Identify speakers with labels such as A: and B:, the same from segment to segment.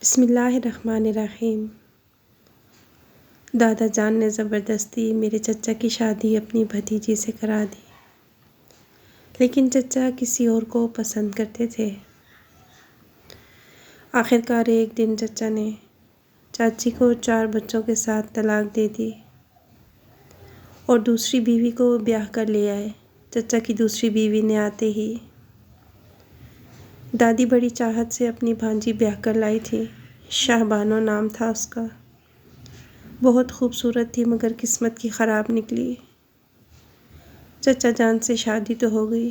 A: بسم اللہ الرحمن الرحیم۔ دادا جان نے زبردستی میرے چچا کی شادی اپنی بھتیجی سے کرا دی، لیکن چچا کسی اور کو پسند کرتے تھے۔ آخرکار ایک دن چچا نے چاچی کو 4 بچوں کے ساتھ طلاق دے دی اور دوسری بیوی کو بیاہ کر لے آئے۔ چچا کی دوسری بیوی نے آتے ہی دادی بڑی چاہت سے اپنی بھانجی بیاہ کر لائی تھی۔ شاہ بانو نام تھا اس کا۔ بہت خوبصورت تھی مگر قسمت کی خراب نکلی۔ چچا جان سے شادی تو ہو گئی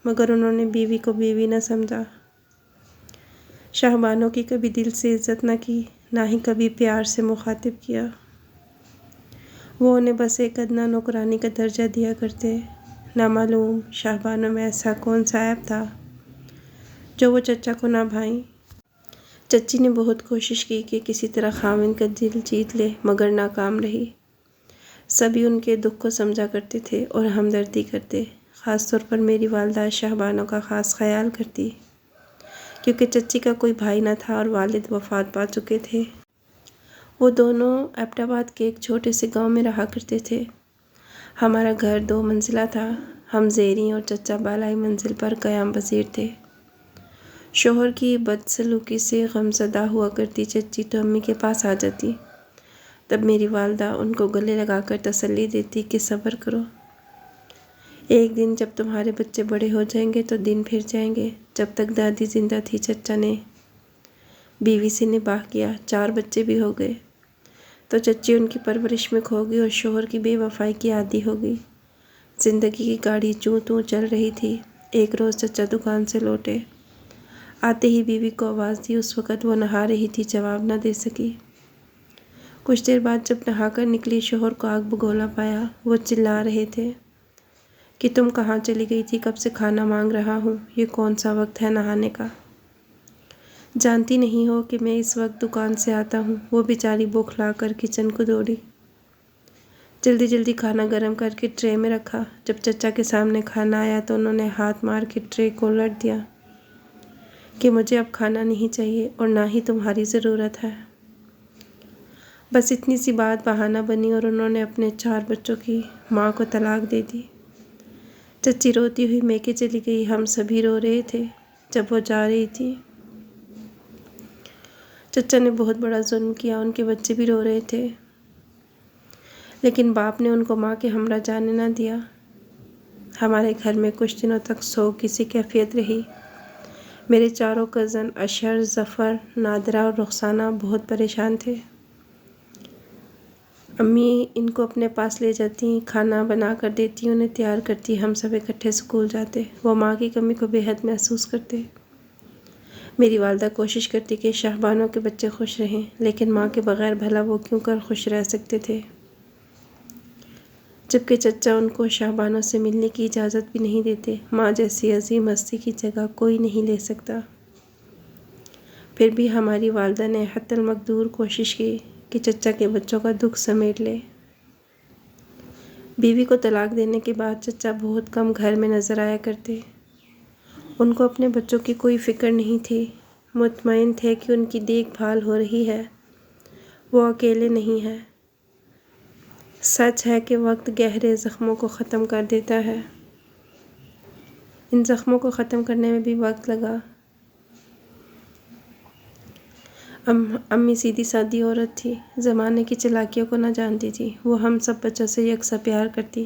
A: مگر انہوں نے بیوی کو بیوی نہ سمجھا۔ شاہ بانو کی کبھی دل سے عزت نہ کی، نہ ہی کبھی پیار سے مخاطب کیا۔ وہ انہیں بس ایک ادنیٰ نوکرانی کا درجہ دیا کرتے۔ نہ معلوم شاہ بانو میں ایسا کون سا عیب تھا جو وہ چچا کو نہ بھائیں۔ چچی نے بہت کوشش کی کہ کسی طرح خاوند کا دل جیت لے مگر ناکام رہی۔ سبھی ان کے دکھ کو سمجھا کرتے تھے اور ہمدردی کرتے، خاص طور پر میری والدہ شاہ بانو کا خاص خیال کرتی، کیونکہ چچی کا کوئی بھائی نہ تھا اور والد وفات پا چکے تھے۔ وہ دونوں ایبٹ آباد کے ایک چھوٹے سے گاؤں میں رہا کرتے تھے۔ ہمارا گھر 2 منزلہ تھا۔ ہم زیریں اور چچا بالائی منزل پر قیام پذیر تھے۔ شوہر کی بدسلوکی سے غمزدہ ہوا کرتی چچی تو امی کے پاس آ جاتی۔ تب میری والدہ ان کو گلے لگا کر تسلی دیتی کہ صبر کرو، ایک دن جب تمہارے بچے بڑے ہو جائیں گے تو دن پھر جائیں گے۔ جب تک دادی زندہ تھی چچا نے بیوی سے نباہ کیا، 4 بچے بھی ہو گئے تو چچی ان کی پرورش میں کھو گئی اور شوہر کی بے وفائی کی عادی ہو گئی۔ زندگی کی گاڑی چوں توں چل رہی تھی۔ ایک روز چچا دکان سے لوٹے، آتے ہی بیوی کو آواز دی۔ اس وقت وہ نہا رہی تھی، جواب نہ دے سکی۔ کچھ دیر بعد جب نہا کر نکلی، شوہر کو آگ بگولا پایا۔ وہ چلا رہے تھے کہ تم کہاں چلی گئی تھی، کب سے کھانا مانگ رہا ہوں، یہ کون سا وقت ہے نہانے کا؟ جانتی نہیں ہو کہ میں اس وقت دکان سے آتا ہوں؟ وہ بیچاری بوکھلا کر کچن کو دوڑی، جلدی جلدی کھانا گرم کر کے ٹرے میں رکھا۔ جب چچا کے سامنے کھانا آیا تو انہوں نے ہاتھ مار کے ٹرے کو الٹ دیا کہ مجھے اب کھانا نہیں چاہیے اور نہ ہی تمہاری ضرورت ہے۔ بس اتنی سی بات بہانہ بنی اور انہوں نے اپنے 4 بچوں کی ماں کو طلاق دے دی۔ چچی روتی ہوئی میکے چلی گئی۔ ہم سبھی رو رہے تھے جب وہ جا رہی تھی۔ چچا نے بہت بڑا ظلم کیا، ان کے بچے بھی رو رہے تھے، لیکن باپ نے ان کو ماں کے ہمراہ جانے نہ دیا۔ ہمارے گھر میں کچھ دنوں تک سوگ کی سی کیفیت رہی۔ میرے 4 کزن اشر، ظفر، نادرہ اور رخسانہ بہت پریشان تھے۔ امی ان کو اپنے پاس لے جاتی، کھانا بنا کر دیتی، انہیں تیار کرتی، ہم سب اکٹھے اسکول جاتے۔ وہ ماں کی کمی کو بے حد محسوس کرتے۔ میری والدہ کوشش کرتی کہ شاہ بانو کے بچے خوش رہیں، لیکن ماں کے بغیر بھلا وہ کیوں کر خوش رہ سکتے تھے، جبکہ چچا ان کو شاہ بانو سے ملنے کی اجازت بھی نہیں دیتے۔ ماں جیسی عظیم ہستی کی جگہ کوئی نہیں لے سکتا۔ پھر بھی ہماری والدہ نے حتی المقدور کوشش کی کہ چچا کے بچوں کا دکھ سمیٹ لے۔ بیوی کو طلاق دینے کے بعد چچا بہت کم گھر میں نظر آیا کرتے۔ ان کو اپنے بچوں کی کوئی فکر نہیں تھی، مطمئن تھے کہ ان کی دیکھ بھال ہو رہی ہے، وہ اکیلے نہیں ہیں۔ سچ ہے کہ وقت گہرے زخموں کو ختم کر دیتا ہے۔ ان زخموں کو ختم کرنے میں بھی وقت لگا۔ امی سیدھی سادی عورت تھی، زمانے کی چالاکیوں کو نہ جانتی تھی۔ وہ ہم سب بچوں سے یکساں پیار کرتی۔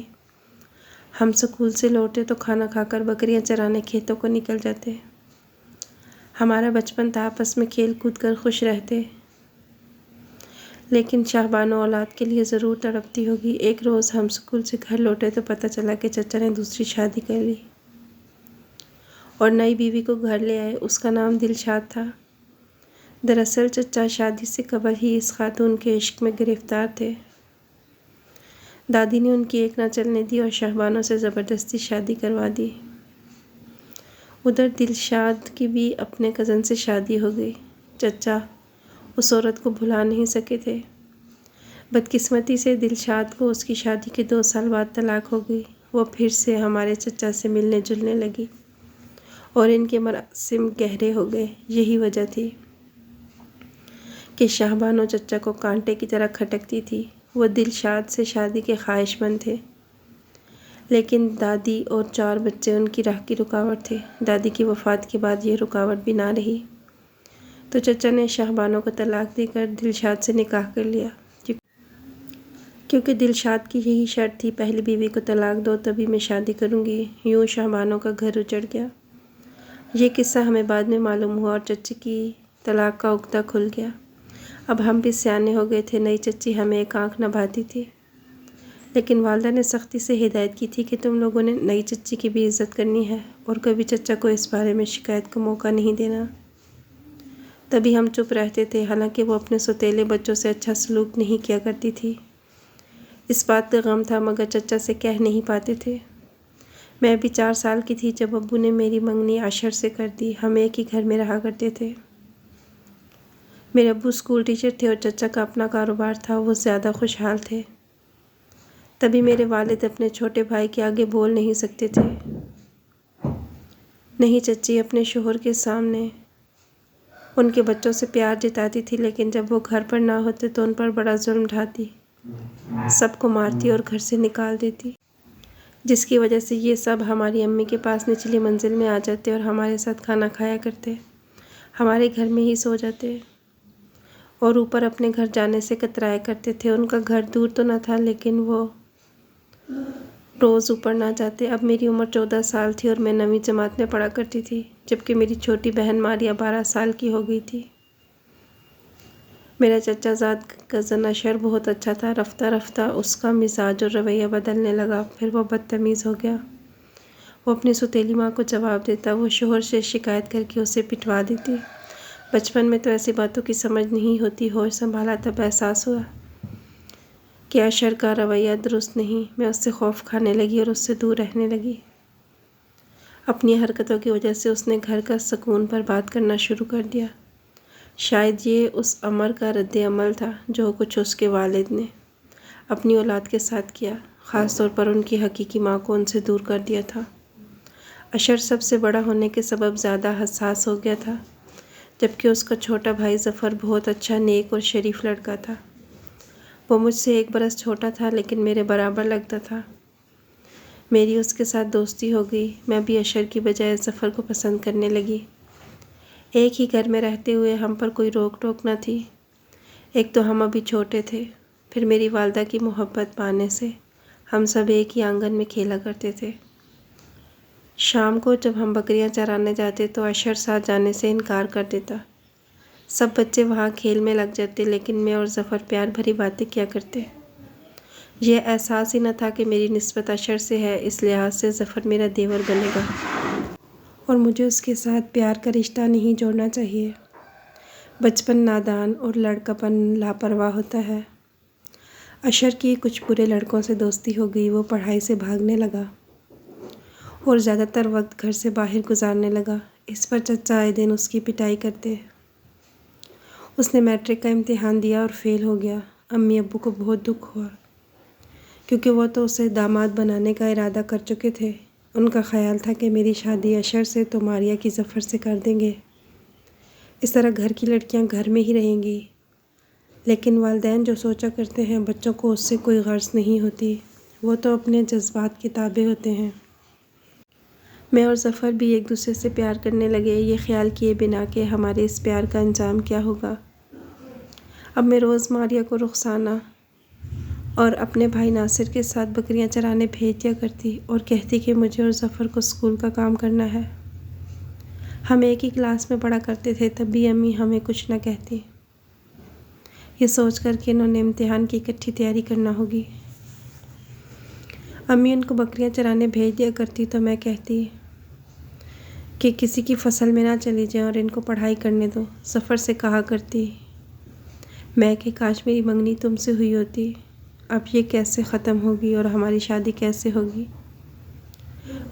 A: ہم سکول سے لوٹے تو کھانا کھا کر بکریاں چرانے کھیتوں کو نکل جاتے۔ ہمارا بچپن تھا، آپس میں کھیل کود کر خوش رہتے۔ لیکن شاہ بانو اولاد کے لیے ضرور تڑپتی ہوگی۔ ایک روز ہم سکول سے گھر لوٹے تو پتہ چلا کہ چچا نے دوسری شادی کر لی اور نئی بیوی کو گھر لے آئے۔ اس کا نام دلشاد تھا۔ دراصل چچا شادی سے قبل ہی اس خاتون کے عشق میں گرفتار تھے۔ دادی نے ان کی ایک نہ چلنے دی اور شاہ بانو سے زبردستی شادی کروا دی۔ ادھر دلشاد کی بھی اپنے کزن سے شادی ہو گئی۔ چچا اس عورت کو بھلا نہیں سکے تھے۔ بدقسمتی سے دلشاد کو اس کی شادی کے 2 سال بعد طلاق ہو گئی۔ وہ پھر سے ہمارے چچا سے ملنے جلنے لگی اور ان کے مراسم گہرے ہو گئے۔ یہی وجہ تھی کہ شاہبانو چچا کو کانٹے کی طرح کھٹکتی تھی۔ وہ دلشاد سے شادی کے خواہش مند تھے، لیکن دادی اور 4 بچے ان کی راہ کی رکاوٹ تھے۔ دادی کی وفات کے بعد یہ رکاوٹ بھی نہ رہی تو چچا نے شاہبانو کو طلاق دے کر دلشاد سے نکاح کر لیا، کیونکہ دلشاد کی یہی شرط تھی، پہلی بیوی کو طلاق دو تبھی میں شادی کروں گی۔ یوں شاہبانو کا گھر اجڑ گیا۔ یہ قصہ ہمیں بعد میں معلوم ہوا اور چچی کی طلاق کا عقدہ کھل گیا۔ اب ہم بھی سیانے ہو گئے تھے، نئی چچی ہمیں ایک آنکھ نہ بھاتی تھی، لیکن والدہ نے سختی سے ہدایت کی تھی کہ تم لوگوں نے نئی چچی کی بھی عزت کرنی ہے اور کبھی چچا کو اس بارے میں شکایت کا موقع نہیں دینا۔ تبھی ہم چپ رہتے تھے، حالانکہ وہ اپنے سوتیلے بچوں سے اچھا سلوک نہیں کیا کرتی تھی۔ اس بات کا غم تھا مگر چچا سے کہہ نہیں پاتے تھے۔ میں بھی 4 سال کی تھی جب ابو نے میری منگنی اشر سے کر دی۔ ہم ایک ہی گھر میں رہا کرتے تھے۔ میرے ابو اسکول ٹیچر تھے اور چچا کا اپنا کاروبار تھا، وہ زیادہ خوشحال تھے۔ تبھی میرے والد اپنے چھوٹے بھائی کے آگے بول نہیں سکتے تھے۔ نہیں چچی اپنے شوہر کے سامنے ان کے بچوں سے پیار جتاتی تھی، لیکن جب وہ گھر پر نہ ہوتے تو ان پر بڑا ظلم ڈھاتی، سب کو مارتی اور گھر سے نکال دیتی، جس کی وجہ سے یہ سب ہماری امی کے پاس نچلی منزل میں آ جاتے اور ہمارے ساتھ کھانا کھایا کرتے، ہمارے گھر میں ہی سو جاتے اور اوپر اپنے گھر جانے سے کترایا کرتے تھے۔ ان کا گھر دور تو نہ تھا لیکن وہ روز اوپر نہ جاتے۔ اب میری عمر 14 سال تھی اور میں 9ویں جماعت میں پڑھا کرتی تھی، جبکہ میری چھوٹی بہن ماریا 12 سال کی ہو گئی تھی۔ میرا چچا زاد کزن اشر بہت اچھا تھا، رفتہ رفتہ اس کا مزاج اور رویہ بدلنے لگا، پھر وہ بدتمیز ہو گیا۔ وہ اپنی سوتیلی ماں کو جواب دیتا، وہ شوہر سے شکایت کر کے اسے پٹوا دیتی۔ بچپن میں تو ایسی باتوں کی سمجھ نہیں ہوتی، ہوش سنبھالا تب احساس ہوا کہ اشر کا رویہ درست نہیں۔ میں اس سے خوف کھانے لگی اور اس سے دور رہنے لگی۔ اپنی حرکتوں کی وجہ سے اس نے گھر کا سکون پر بات کرنا شروع کر دیا۔ شاید یہ اس امر کا رد عمل تھا جو کچھ اس کے والد نے اپنی اولاد کے ساتھ کیا، خاص طور پر ان کی حقیقی ماں کو ان سے دور کر دیا تھا۔ اشر سب سے بڑا ہونے کے سبب زیادہ حساس ہو گیا تھا، جبکہ اس کا چھوٹا بھائی ظفر بہت اچھا، نیک اور شریف لڑکا تھا۔ وہ مجھ سے 1 برس چھوٹا تھا لیکن میرے برابر لگتا تھا۔ میری اس کے ساتھ دوستی ہو گئی، میں بھی اشر کی بجائے ظفر کو پسند کرنے لگی۔ ایک ہی گھر میں رہتے ہوئے ہم پر کوئی روک ٹوک نہ تھی، ایک تو ہم ابھی چھوٹے تھے، پھر میری والدہ کی محبت پانے سے ہم سب ایک ہی آنگن میں کھیلا کرتے تھے۔ شام کو جب ہم بکریاں چرانے جاتے تو اشر ساتھ جانے سے انکار کر دیتا۔ سب بچے وہاں کھیل میں لگ جاتے لیکن میں اور ظفر پیار بھری باتیں کیا کرتے۔ یہ احساس ہی نہ تھا کہ میری نسبت اشر سے ہے، اس لحاظ سے ظفر میرا دیور بنے گا اور مجھے اس کے ساتھ پیار کا رشتہ نہیں جوڑنا چاہیے۔ بچپن نادان اور لڑکپن لاپرواہ ہوتا ہے۔ اشر کی کچھ برے لڑکوں سے دوستی ہو گئی، وہ پڑھائی سے بھاگنے لگا اور زیادہ تر وقت گھر سے باہر گزارنے لگا۔ اس پر چچا آئے دن اس کی پٹائی کرتے۔ اس نے میٹرک کا امتحان دیا اور فیل ہو گیا۔ امی ابو کو بہت دکھ ہوا کیونکہ وہ تو اسے داماد بنانے کا ارادہ کر چکے تھے۔ ان کا خیال تھا کہ میری شادی اشر سے تو ماریا کی ظفر سے کر دیں گے، اس طرح گھر کی لڑکیاں گھر میں ہی رہیں گی۔ لیکن والدین جو سوچا کرتے ہیں بچوں کو اس سے کوئی غرض نہیں ہوتی، وہ تو اپنے جذبات کے تابع ہوتے ہیں۔ میں اور ظفر بھی ایک دوسرے سے پیار کرنے لگے، یہ خیال کیے بنا کہ ہمارے اس پیار کا انجام کیا ہوگا۔ اب میں روز ماریا کو رخسانہ اور اپنے بھائی ناصر کے ساتھ بکریاں چرانے بھیج دیا کرتی اور کہتی کہ مجھے اور ظفر کو اسکول کا کام کرنا ہے۔ ہم ایک ہی کلاس میں پڑھا کرتے تھے، تب بھی امی ہمیں کچھ نہ کہتی، یہ سوچ کر کہ انہوں نے امتحان کی اکٹھی تیاری کرنا ہوگی۔ امی ان کو بکریاں چرانے بھیج دیا کرتی تو میں کہتی کہ کسی کی فصل میں نہ چلی جائیں اور ان کو پڑھائی کرنے دو۔ ظفر سے کہا کرتی میں کہ کاش میری منگنی تم سے ہوئی ہوتی، اب یہ کیسے ختم ہوگی اور ہماری شادی کیسے ہوگی؟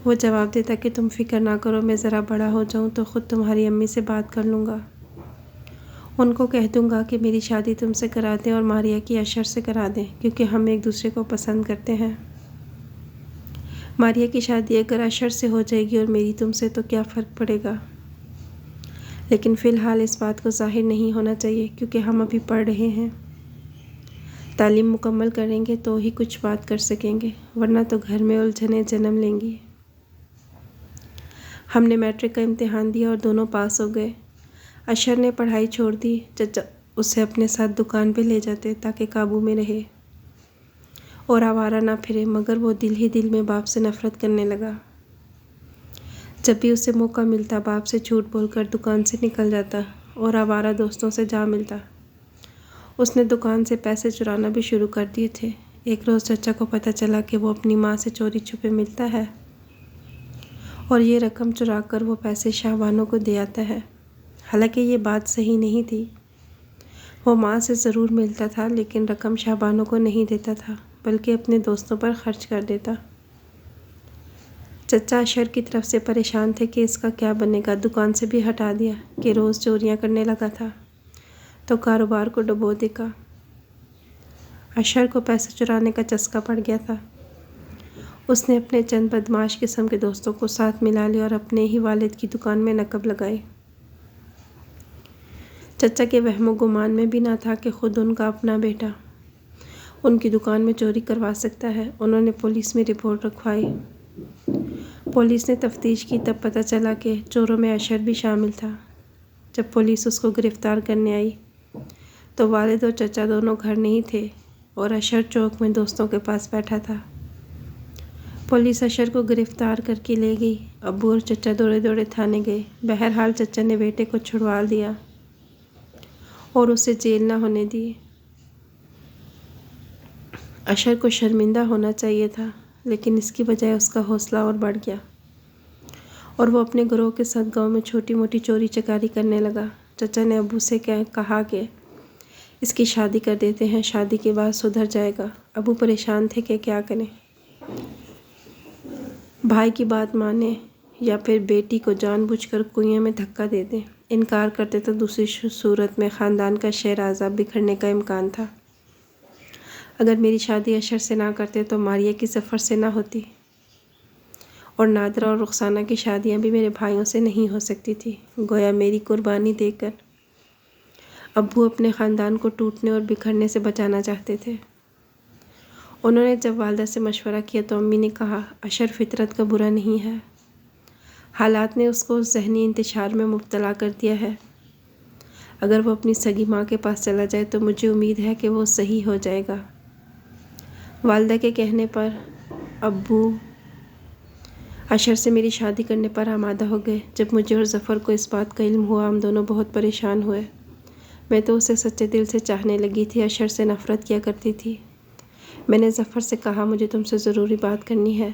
A: وہ جواب دیتا کہ تم فکر نہ کرو، میں ذرا بڑا ہو جاؤں تو خود تمہاری امی سے بات کر لوں گا، ان کو کہہ دوں گا کہ میری شادی تم سے کرا دیں اور ماریا کی اشر سے کرا دیں کیونکہ ہم ایک دوسرے کو پسند کرتے ہیں۔ ماریا کی شادی اگر اشر سے ہو جائے گی اور میری تم سے تو کیا فرق پڑے گا؟ لیکن فی الحال اس بات کو ظاہر نہیں ہونا چاہیے کیونکہ ہم ابھی پڑھ رہے ہیں۔ تعلیم مکمل کریں گے تو ہی کچھ بات کر سکیں گے، ورنہ تو گھر میں الجھنیں جنم لیں گی۔ ہم نے میٹرک کا امتحان دیا اور دونوں پاس ہو گئے۔ اشر نے پڑھائی چھوڑ دی۔ چچا اسے اپنے ساتھ دکان پہ لے جاتے تاکہ قابو میں رہے اور آوارہ نہ پھرے، مگر وہ دل ہی دل میں باپ سے نفرت کرنے لگا۔ جب بھی اسے موقع ملتا باپ سے جھوٹ بول کر دکان سے نکل جاتا اور آوارہ دوستوں سے جا ملتا۔ اس نے دکان سے پیسے چرانا بھی شروع کر دیے تھے۔ ایک روز چچا کو پتہ چلا کہ وہ اپنی ماں سے چوری چھپے ملتا ہے اور یہ رقم چرا کر وہ پیسے شاہ بانو کو دے آتا ہے۔ حالانکہ یہ بات صحیح نہیں تھی، وہ ماں سے ضرور ملتا تھا لیکن رقم شاہ بانو کو نہیں دیتا تھا بلکہ اپنے دوستوں پر خرچ کر دیتا۔ چچا اشر کی طرف سے پریشان تھے کہ اس کا کیا بنے گا۔ دکان سے بھی ہٹا دیا کہ روز چوریاں کرنے لگا تھا تو کاروبار کو ڈبو دے گا۔ اشر کو پیسے چرانے کا چسکا پڑ گیا تھا۔ اس نے اپنے چند بدمعاش قسم کے دوستوں کو ساتھ ملا لیا اور اپنے ہی والد کی دکان میں نقب لگائی۔ چچا کے وہم و گمان میں بھی نہ تھا کہ خود ان کا اپنا بیٹا ان کی دکان میں چوری کروا سکتا ہے۔ انہوں نے پولیس میں رپورٹ رکھوائی۔ پولیس نے تفتیش کی، تب پتہ چلا کہ چوروں میں اشر بھی شامل تھا۔ جب پولیس اس کو گرفتار کرنے آئی تو والد اور چچا دونوں گھر نہیں تھے اور اشر چوک میں دوستوں کے پاس بیٹھا تھا۔ پولیس اشر کو گرفتار کر کے لے گئی۔ ابو اور چچا دوڑے دوڑے تھانے گئے۔ بہرحال چچا نے بیٹے کو چھڑوا دیا اور اسے جیل نہ ہونے دی۔ اشر کو شرمندہ ہونا چاہیے تھا لیکن اس کی بجائے اس کا حوصلہ اور بڑھ گیا اور وہ اپنے گروہ کے ساتھ گاؤں میں چھوٹی موٹی چوری چکاری کرنے لگا۔ چچا نے ابو سے کہا کہ اس کی شادی کر دیتے ہیں، شادی کے بعد سدھر جائے گا۔ ابو پریشان تھے کہ کیا کریں، بھائی کی بات مانیں یا پھر بیٹی کو جان بوجھ کر کنویں میں دھکا دے دیں۔ انکار کرتے تو دوسری صورت میں خاندان کا شہرازہ بکھرنے کا امکان تھا۔ اگر میری شادی اشر سے نہ کرتے تو ماریہ کی ظفر سے نہ ہوتی اور نادرہ اور رخسانہ کی شادیاں بھی میرے بھائیوں سے نہیں ہو سکتی تھی۔ گویا میری قربانی دے کر ابو اپنے خاندان کو ٹوٹنے اور بکھرنے سے بچانا چاہتے تھے۔ انہوں نے جب والدہ سے مشورہ کیا تو امی نے کہا اشر فطرت کا برا نہیں ہے، حالات نے اس کو ذہنی انتشار میں مبتلا کر دیا ہے۔ اگر وہ اپنی سگی ماں کے پاس چلا جائے تو مجھے امید ہے کہ وہ صحیح ہو جائے گا۔ والدہ کے کہنے پر ابو اشر سے میری شادی کرنے پر آمادہ ہو گئے۔ جب مجھے اور ظفر کو اس بات کا علم ہوا ہم دونوں بہت پریشان ہوئے۔ میں تو اسے سچے دل سے چاہنے لگی تھی، اشر سے نفرت کیا کرتی تھی۔ میں نے ظفر سے کہا مجھے تم سے ضروری بات کرنی ہے۔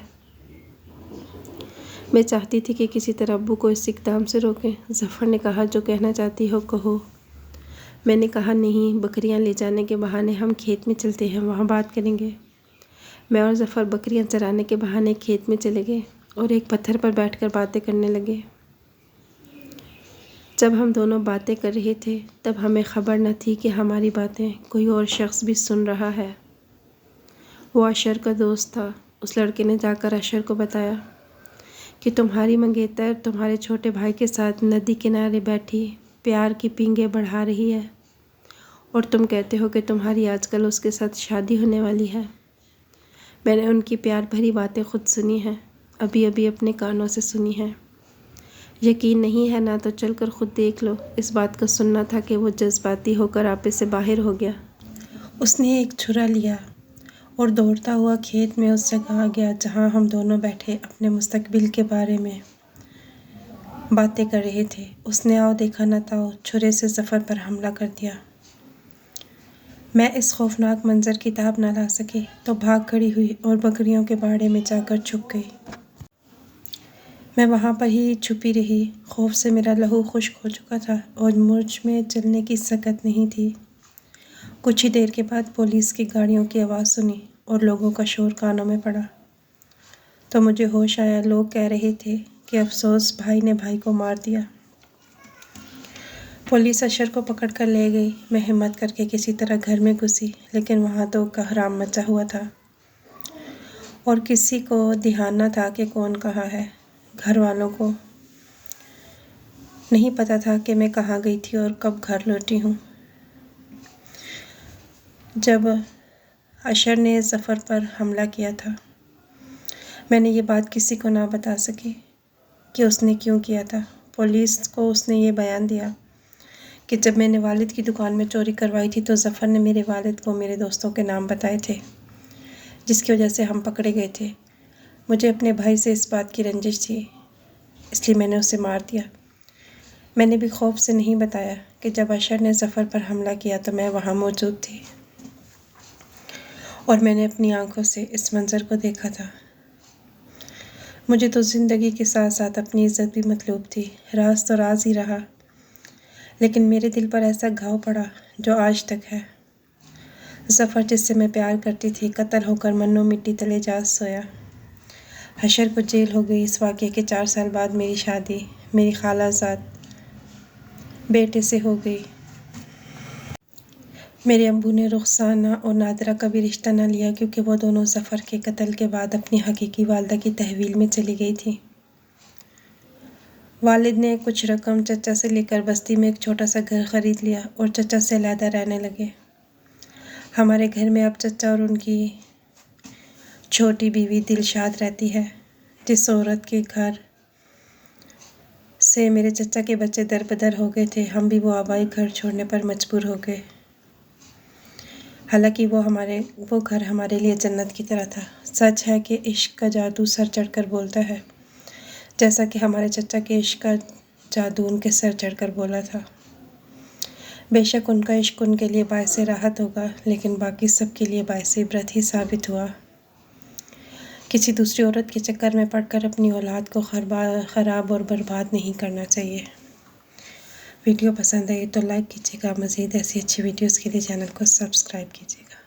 A: میں چاہتی تھی کہ کسی طرح ابو کو اس اقدام سے روکیں۔ ظفر نے کہا جو کہنا چاہتی ہو کہو۔ میں نے کہا نہیں، بکریاں لے جانے کے بہانے ہم کھیت میں چلتے ہیں، وہاں بات کریں گے۔ میں اور ظفر بکریاں چرانے کے بہانے کھیت میں چلے گئے اور ایک پتھر پر بیٹھ کر باتیں کرنے لگے۔ جب ہم دونوں باتیں کر رہے تھے تب ہمیں خبر نہ تھی کہ ہماری باتیں کوئی اور شخص بھی سن رہا ہے۔ وہ اشر کا دوست تھا۔ اس لڑکے نے جا کر اشر کو بتایا کہ تمہاری منگیتر تمہارے چھوٹے بھائی کے ساتھ ندی کنارے بیٹھی پیار کی پینگیں بڑھا رہی ہے اور تم کہتے ہو کہ تمہاری آج کل اس کے ساتھ شادی ہونے والی ہے۔ میں نے ان کی پیار بھری باتیں خود سنی ہیں، ابھی اپنے کانوں سے سنی ہیں۔ یقین نہیں ہے نہ تو چل کر خود دیکھ لو۔ اس بات کا سننا تھا کہ وہ جذباتی ہو کر آپے سے باہر ہو گیا۔ اس نے ایک چھرا لیا اور دوڑتا ہوا کھیت میں اس جگہ آ گیا جہاں ہم دونوں بیٹھے اپنے مستقبل کے بارے میں باتیں کر رہے تھے۔ اس نے آؤ دیکھا نہ تاؤ چھرے سے ظفر پر حملہ کر دیا۔ میں اس خوفناک منظر کی تاب نہ لا سکی تو بھاگ کھڑی ہوئی اور بکریوں کے باڑے میں جا کر چھپ گئی۔ میں وہاں پر ہی چھپی رہی۔ خوف سے میرا لہو خشک ہو چکا تھا اور مجھ میں چلنے کی سکت نہیں تھی۔ کچھ ہی دیر کے بعد پولیس کی گاڑیوں کی آواز سنی اور لوگوں کا شور کانوں میں پڑا تو مجھے ہوش آیا۔ لوگ کہہ رہے تھے کہ افسوس بھائی نے بھائی کو مار دیا۔ پولیس اشر کو پکڑ کر لے گئی۔ میں ہمت کر کے کسی طرح گھر میں گھسی لیکن وہاں تو کہرام مچا ہوا تھا اور کسی کو دھیان نہ تھا کہ کون کہاں ہے۔ گھر والوں کو نہیں پتہ تھا کہ میں کہاں گئی تھی اور کب گھر لوٹی ہوں۔ جب اشر نے ظفر پر حملہ کیا تھا، میں نے یہ بات کسی کو نہ بتا سکی کہ اس نے کیوں کیا تھا۔ پولیس کو اس نے یہ بیان دیا کہ جب میں نے والد کی دکان میں چوری کروائی تھی تو ظفر نے میرے والد کو میرے دوستوں کے نام بتائے تھے، جس کی وجہ سے ہم پکڑے گئے تھے۔ مجھے اپنے بھائی سے اس بات کی رنجش تھی، اس لیے میں نے اسے مار دیا۔ میں نے بھی خوف سے نہیں بتایا کہ جب اشر نے ظفر پر حملہ کیا تو میں وہاں موجود تھی اور میں نے اپنی آنکھوں سے اس منظر کو دیکھا تھا۔ مجھے تو زندگی کے ساتھ ساتھ اپنی عزت بھی مطلوب تھی۔ راز تو راز ہی رہا، لیکن میرے دل پر ایسا گھاؤ پڑا جو آج تک ہے۔ ظفر جس سے میں پیار کرتی تھی قتل ہو کر منو مٹی تلے جا سویا۔ اشر کو جیل ہو گئی۔ اس واقعے کے 4 سال بعد میری شادی میری خالہ زاد بیٹے سے ہو گئی۔ میرے ابو نے رخسانہ اور نادرہ کا بھی رشتہ نہ لیا کیونکہ وہ دونوں ظفر کے قتل کے بعد اپنی حقیقی والدہ کی تحویل میں چلی گئی تھیں۔ والد نے کچھ رقم چچا سے لے کر بستی میں ایک چھوٹا سا گھر خرید لیا اور چچا سے علیحدہ رہنے لگے۔ ہمارے گھر میں اب چچا اور ان کی چھوٹی بیوی دلشاد رہتی ہے۔ جس عورت کے گھر سے میرے چچا کے بچے دربدر ہو گئے تھے، ہم بھی وہ آبائی گھر چھوڑنے پر مجبور ہو گئے۔ حالانکہ وہ گھر ہمارے لیے جنت کی طرح تھا۔ سچ ہے کہ عشق کا جادو سر چڑھ کر بولتا ہے، جیسا کہ ہمارے چچا کے عشق کا جادو ان کے سر چڑھ کر بولا تھا۔ بے شک ان کا عشق ان کے لیے باعث راحت ہوگا، لیکن باقی سب کے لیے باعث عبرت ہی ثابت ہوا۔ کسی دوسری عورت کے چکر میں پڑ کر اپنی اولاد کو خراب اور برباد نہیں کرنا چاہیے۔ ویڈیو پسند آئی تو لائک کیجیے گا۔ مزید ایسی اچھی ویڈیوز کے لیے چینل کو سبسکرائب کیجیے گا۔